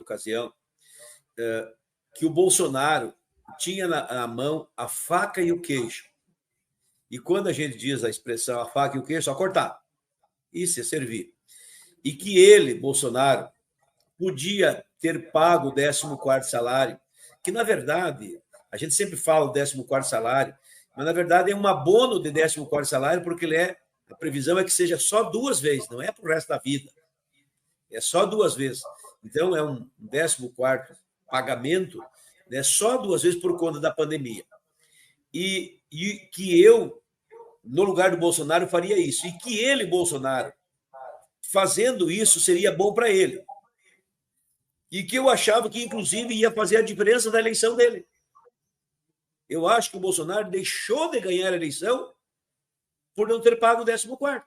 ocasião, que o Bolsonaro tinha na mão a faca e o queijo. E quando a gente diz a expressão a faca e o queijo, só cortar. Isso é servir. E que ele, Bolsonaro, podia ter pago o 14º salário, que, na verdade, a gente sempre fala o 14º salário, mas, na verdade, é um abono de 14º salário, porque a previsão é que seja só 2 vezes, não é para o resto da vida. É só 2 vezes. Então, é um 14º pagamento, né, só 2 vezes por conta da pandemia. E que eu, no lugar do Bolsonaro, faria isso. E que ele, Bolsonaro, fazendo isso, seria bom para ele. E que eu achava que, inclusive, ia fazer a diferença da eleição dele. Eu acho que o Bolsonaro deixou de ganhar a eleição por não ter pago o 14º.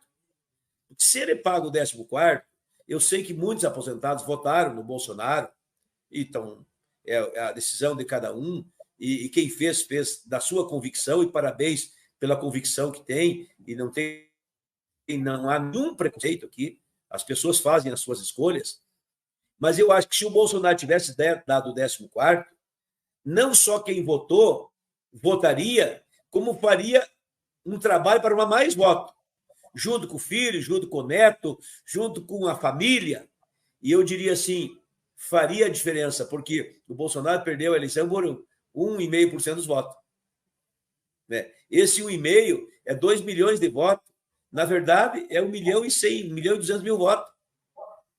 Porque se ele paga o 14º, eu sei que muitos aposentados votaram no Bolsonaro, então é a decisão de cada um, e quem fez da sua convicção, e parabéns pela convicção que tem, e não há nenhum preconceito aqui, as pessoas fazem as suas escolhas, mas eu acho que se o Bolsonaro tivesse dado o 14º, não só quem votou, votaria, como faria um trabalho para mais voto, junto com o filho, junto com o neto, junto com a família. E eu diria assim, faria a diferença, porque o Bolsonaro perdeu a eleição por 1,5% dos votos. Esse 1,5% é 2 milhões de votos. Na verdade, é 1.100.000, 1.200.000 votos.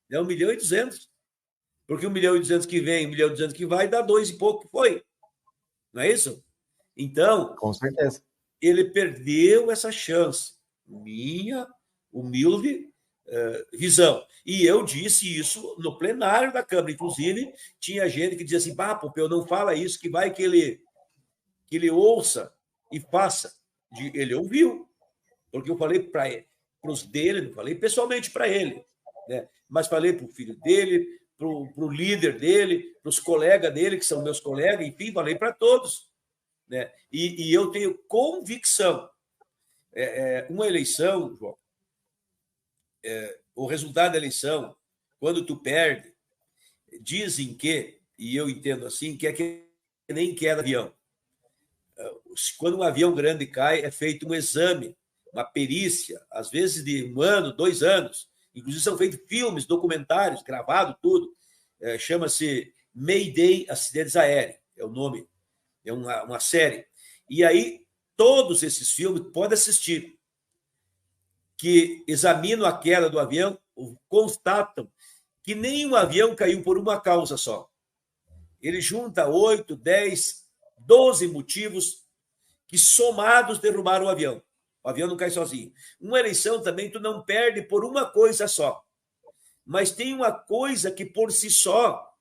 É 1.200.000. Porque 1.200.000 que vem, 1.200.000 que vai, dá 2 e pouco que foi. Não é isso? Então, com certeza, ele perdeu essa chance. Minha humilde visão. E eu disse isso no plenário da Câmara. Inclusive, tinha gente que dizia assim, Pompeu, não fala isso, que vai que ele ouça e faça. Ele ouviu, porque eu falei para os dele, não falei pessoalmente para ele, né? Mas falei para o filho dele, para o líder dele, para os colegas dele, que são meus colegas, enfim, falei para todos. Né? E eu tenho convicção. Uma eleição, João, o resultado da eleição, quando tu perde, dizem que, e eu entendo assim, que é que nem queda de avião. Quando um avião grande cai, é feito um exame, uma perícia, às vezes de 1 ano, 2 anos. Inclusive são feitos filmes, documentários, gravado tudo. Chama-se Mayday Acidentes Aéreos, é o nome. É uma série. E aí, todos esses filmes podem assistir, que examinam a queda do avião, constatam que nenhum avião caiu por uma causa só. Ele junta 8, 10, 12 motivos que, somados, derrubaram o avião. O avião não cai sozinho. Uma eleição também tu não perde por uma coisa só. Mas tem uma coisa que, por si só,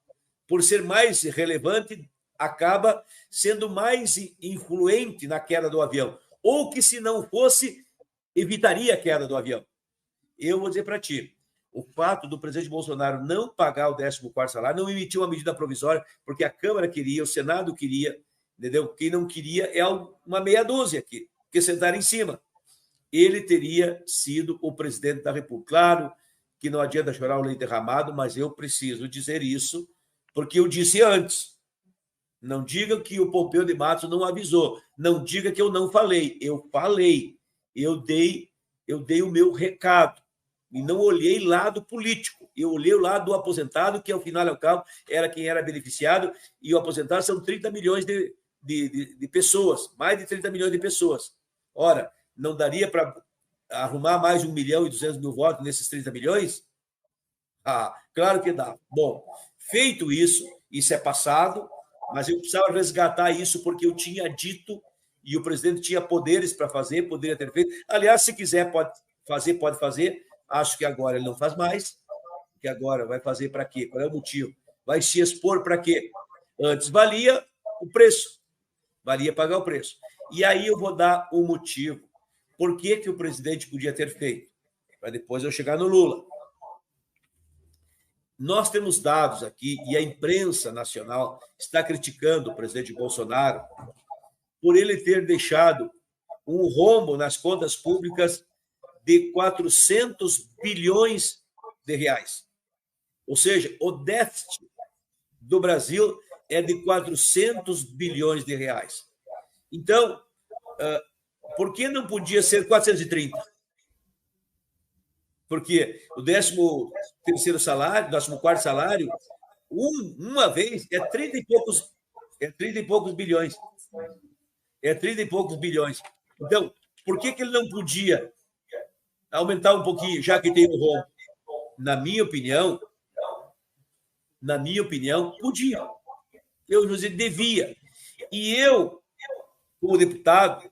por ser mais relevante, acaba sendo mais influente na queda do avião. Ou que, se não fosse, evitaria a queda do avião. Eu vou dizer para ti, o fato do presidente Bolsonaro não pagar o 14º salário, não emitiu uma medida provisória, porque a Câmara queria, o Senado queria, entendeu? Quem não queria é uma meia dúzia aqui, que sentaram em cima. Ele teria sido o presidente da República. Claro que não adianta chorar o leite derramado, mas eu preciso dizer isso, porque eu disse antes. Não diga que o Pompeu de Matos não avisou. Não diga que eu não falei. Eu falei. Eu dei o meu recado. E não olhei lado político. Eu olhei o lado do aposentado, que, ao final e ao cabo, era quem era beneficiado. E o aposentado são 30 milhões de pessoas. Mais de 30 milhões de pessoas. Ora, não daria para arrumar mais de 1.200.000 votos nesses 30 milhões? Claro que dá. Bom, feito isso é passado, mas eu precisava resgatar isso porque eu tinha dito e o presidente tinha poderes para fazer, poderia ter feito. Aliás, se quiser, pode fazer. Acho que agora ele não faz mais, que agora vai fazer para quê? Qual é o motivo? Vai se expor para quê? Antes valia o preço, valia pagar o preço. E aí eu vou dar o motivo. Por que o presidente podia ter feito? Para depois eu chegar no Lula. Nós temos dados aqui, e a imprensa nacional está criticando o presidente Bolsonaro por ele ter deixado um rombo nas contas públicas de 400 bilhões de reais. Ou seja, o déficit do Brasil é de 400 bilhões de reais. Então, por que não podia ser 430? Porque o 13º salário, 14º salário, uma vez é 30 e poucos bilhões. É 30 e poucos bilhões. Então, por que ele não podia aumentar um pouquinho, já que tem o rombo? Na minha opinião, podia. Eu devia. E eu, como deputado,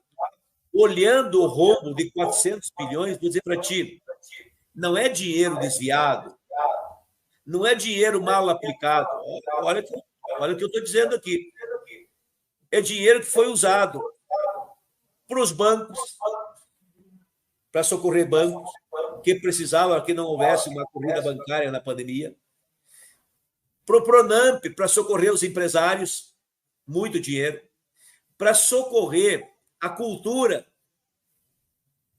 olhando o rombo de 400 bilhões, vou dizer para ti, não é dinheiro desviado, não é dinheiro mal aplicado. Olha o que eu estou dizendo aqui. É dinheiro que foi usado para os bancos, para socorrer bancos que precisavam que não houvesse uma corrida bancária na pandemia, para o Pronamp, para socorrer os empresários, muito dinheiro, para socorrer a cultura,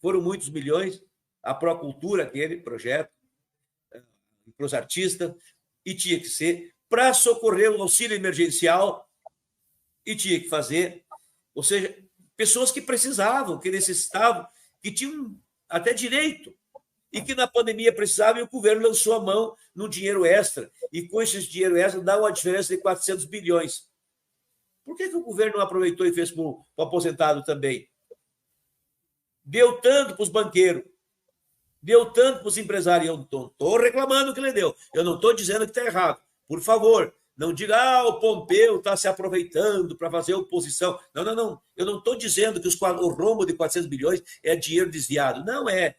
foram muitos milhões, a Procultura, aquele projeto, para os artistas, e tinha que ser para socorrer o auxílio emergencial, e tinha que fazer, ou seja, pessoas que precisavam, que necessitavam, que tinham até direito, e que na pandemia precisavam, e o governo lançou a mão no dinheiro extra, e com esse dinheiro extra dá uma diferença de 400 bilhões. Por que o governo não aproveitou e fez para o aposentado também? Deu tanto para os banqueiros, deu tanto para os empresários. Eu não estou reclamando que ele deu, eu não estou dizendo que está errado. Por favor, não diga, o Pompeu está se aproveitando para fazer oposição. Não, não, não. Eu não estou dizendo que o rombo de 400 bilhões é dinheiro desviado. Não, é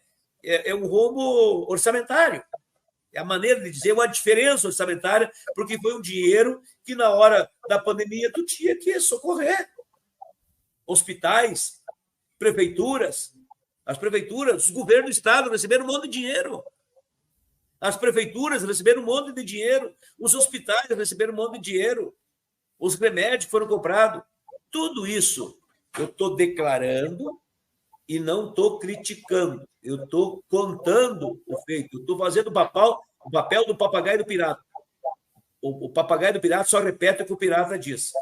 um rombo orçamentário. É a maneira de dizer, uma diferença orçamentária, porque foi um dinheiro que, na hora da pandemia, tu tinha que socorrer. Hospitais, prefeituras, as prefeituras, os governos do Estado receberam um monte de dinheiro. As prefeituras receberam um monte de dinheiro. Os hospitais receberam um monte de dinheiro. Os remédios foram comprados. Tudo isso eu estou declarando e não estou criticando. Eu estou contando o feito. Eu estou fazendo o papel do papagaio do pirata. O papagaio do pirata só repete o que o pirata diz.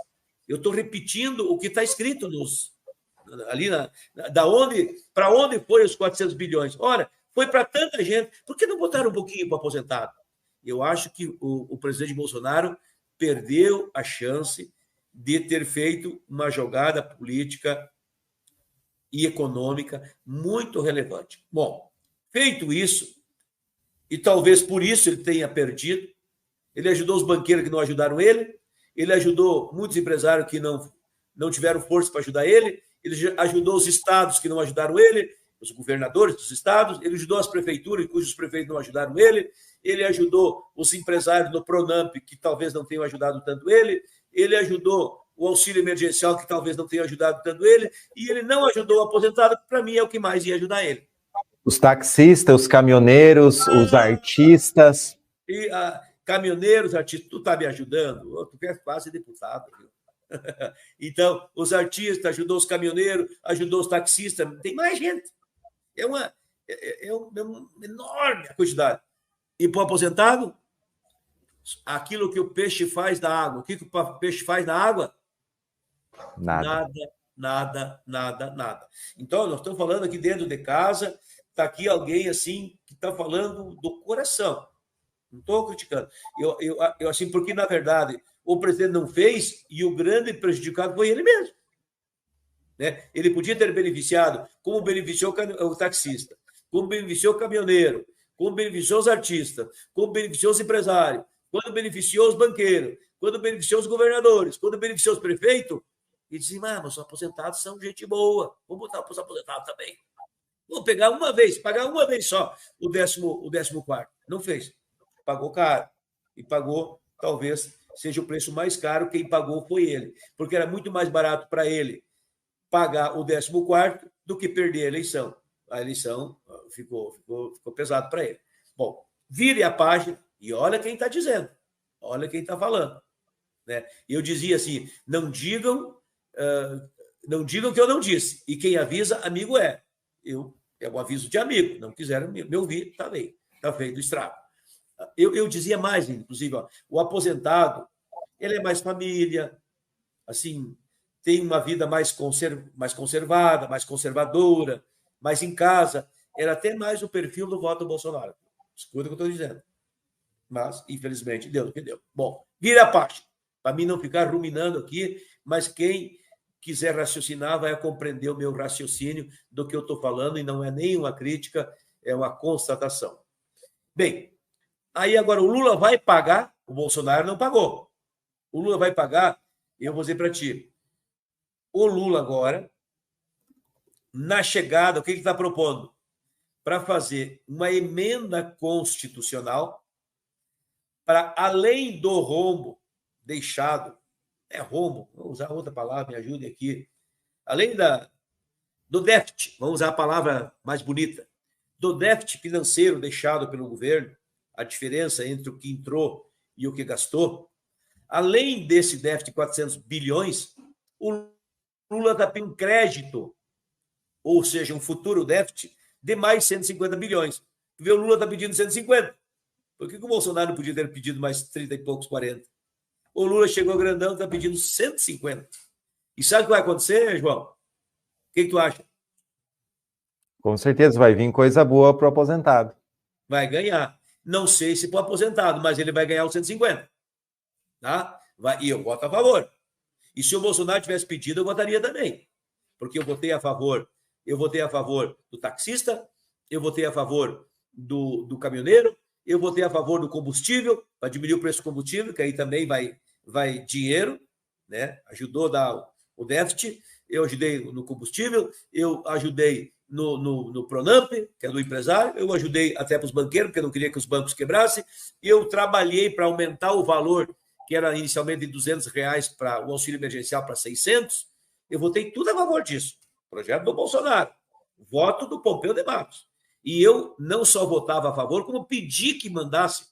Eu estou repetindo o que está escrito ali para onde foi os 400 bilhões. Ora, foi para tanta gente. Por que não botaram um pouquinho para o aposentado? Eu acho que o presidente Bolsonaro perdeu a chance de ter feito uma jogada política e econômica muito relevante. Bom, feito isso, e talvez por isso ele tenha perdido, ele ajudou os banqueiros que não ajudaram ele ajudou muitos empresários que não tiveram força para ajudar ele ajudou os estados que não ajudaram ele, os governadores dos estados, ele ajudou as prefeituras, cujos prefeitos não ajudaram ele ajudou os empresários no Pronamp, que talvez não tenham ajudado tanto ele ajudou o auxílio emergencial, que talvez não tenha ajudado tanto ele, e ele não ajudou o aposentado, que para mim é o que mais ia ajudar ele. Os taxistas, os caminhoneiros, os artistas. E caminhoneiros, artistas, tu está me ajudando? Tu quer quase deputado, viu? Então, os artistas, ajudou os caminhoneiros, ajudou os taxistas, tem mais gente. É uma enorme quantidade. E para o aposentado, aquilo que o peixe faz na água. O que o peixe faz na água? Nada. Então, nós estamos falando aqui dentro de casa, está aqui alguém assim que está falando do coração. Não estou criticando. Eu assim, porque, na verdade, o presidente não fez e o grande prejudicado foi ele mesmo. Né? Ele podia ter beneficiado, como beneficiou o taxista, como beneficiou o caminhoneiro, como beneficiou os artistas, como beneficiou os empresários, quando beneficiou os banqueiros, quando beneficiou os governadores, quando beneficiou os prefeitos, e dizia, mas os aposentados são gente boa, vamos botar para os aposentados também. Vou pegar pagar uma vez só o 14º. Não fez. Pagou caro. E pagou, talvez, seja o preço mais caro, quem pagou foi ele. Porque era muito mais barato para ele pagar o 14º do que perder a eleição. A eleição ficou pesado para ele. Bom, vire a página e olha quem está dizendo. Olha quem está falando. Né? Eu dizia assim, não digam que eu não disse. E quem avisa, amigo é. É um aviso de amigo. Não quiseram me ouvir, está bem. Está feito o estrago. Eu dizia mais, inclusive, o aposentado, ele é mais família, assim, tem uma vida mais conservada, mais conservadora, mais em casa. Era até mais o perfil do voto do Bolsonaro. Escuta o que eu estou dizendo. Mas, infelizmente, deu o que deu. Bom, vira a página. Para mim não ficar ruminando aqui, mas quem quiser raciocinar vai compreender o meu raciocínio do que eu estou falando, e não é nenhuma crítica, é uma constatação. Bem, aí agora o Lula vai pagar, o Bolsonaro não pagou. O Lula vai pagar, eu vou dizer para ti. O Lula agora, na chegada, o que ele está propondo? Para fazer uma emenda constitucional para, além do rombo deixado, rombo, vou usar outra palavra, me ajude aqui, além do déficit, vamos usar a palavra mais bonita, do déficit financeiro deixado pelo governo, a diferença entre o que entrou e o que gastou, além desse déficit de 400 bilhões, o Lula está pedindo crédito, ou seja, um futuro déficit de mais 150 bilhões. O Lula está pedindo 150. Por que o Bolsonaro não podia ter pedido mais 30 e poucos, 40? O Lula chegou grandão e está pedindo 150. E sabe o que vai acontecer, João? O que tu acha? Com certeza vai vir coisa boa para o aposentado. Vai ganhar. Não sei se para o aposentado, mas ele vai ganhar os 150. Tá? E eu voto a favor. E se o Bolsonaro tivesse pedido, eu votaria também. Porque eu votei a favor do taxista, eu votei a favor do caminhoneiro, eu votei a favor do combustível, para diminuir o preço do combustível, que aí também vai dinheiro, né? Ajudou a dar o déficit. Eu ajudei no combustível, eu ajudei no Pronamp, que é do empresário, eu ajudei até para os banqueiros, porque eu não queria que os bancos quebrassem, eu trabalhei para aumentar o valor, que era inicialmente de R$200 para o auxílio emergencial para 600, eu votei tudo a favor disso. Projeto do Bolsonaro, voto do Pompeu de Matos. E eu não só votava a favor, como pedi que mandasse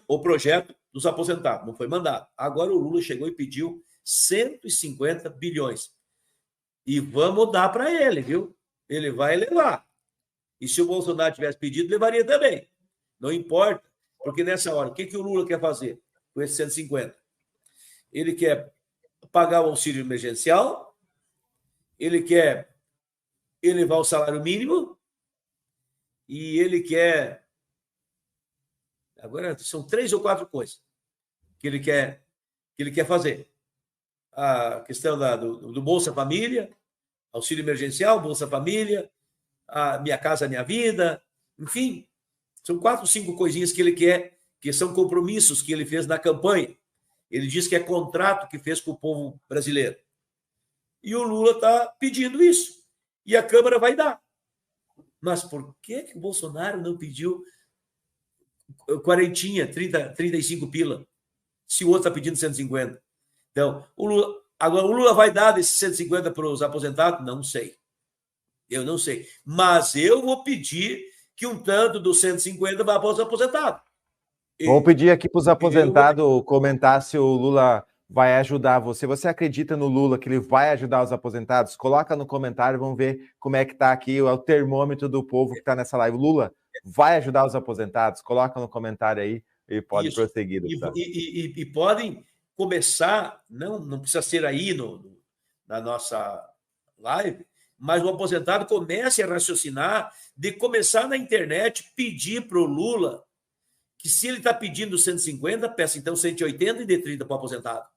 o projeto dos aposentados. Não foi mandado. Agora o Lula chegou e pediu 150 bilhões. E vamos dar para ele, viu? Ele vai levar. E se o Bolsonaro tivesse pedido, levaria também. Não importa. Porque nessa hora, o que o Lula quer fazer com esses 150? Ele quer pagar o auxílio emergencial, ele quer elevar o salário mínimo e ele quer... Agora, são 3 ou 4 coisas que ele quer fazer. A questão do Bolsa Família, auxílio emergencial, Bolsa Família, a Minha Casa Minha Vida, enfim, são 4, 5 coisinhas que ele quer, que são compromissos que ele fez na campanha. Ele diz que é contrato que fez com o povo brasileiro. E o Lula está pedindo isso. E a Câmara vai dar. Mas por que o Bolsonaro não pediu 40, 30, 35 pila, se o outro está pedindo 150? Então, agora o Lula vai dar desses 150 para os aposentados? Não sei. Eu não sei. Mas eu vou pedir que um tanto dos 150 vá para os aposentados. Vou pedir aqui para os aposentados comentar se o Lula vai ajudar você. Você acredita no Lula que ele vai ajudar os aposentados? Coloca no comentário, vamos ver como é que está aqui o termômetro do povo que está nessa live. Lula vai ajudar os aposentados? Coloca no comentário aí e pode prosseguir. E podem começar, não precisa ser aí na nossa live, mas o aposentado comece a raciocinar de começar na internet, pedir para o Lula que, se ele está pedindo 150, peça então 180 e dê 30 para o aposentado.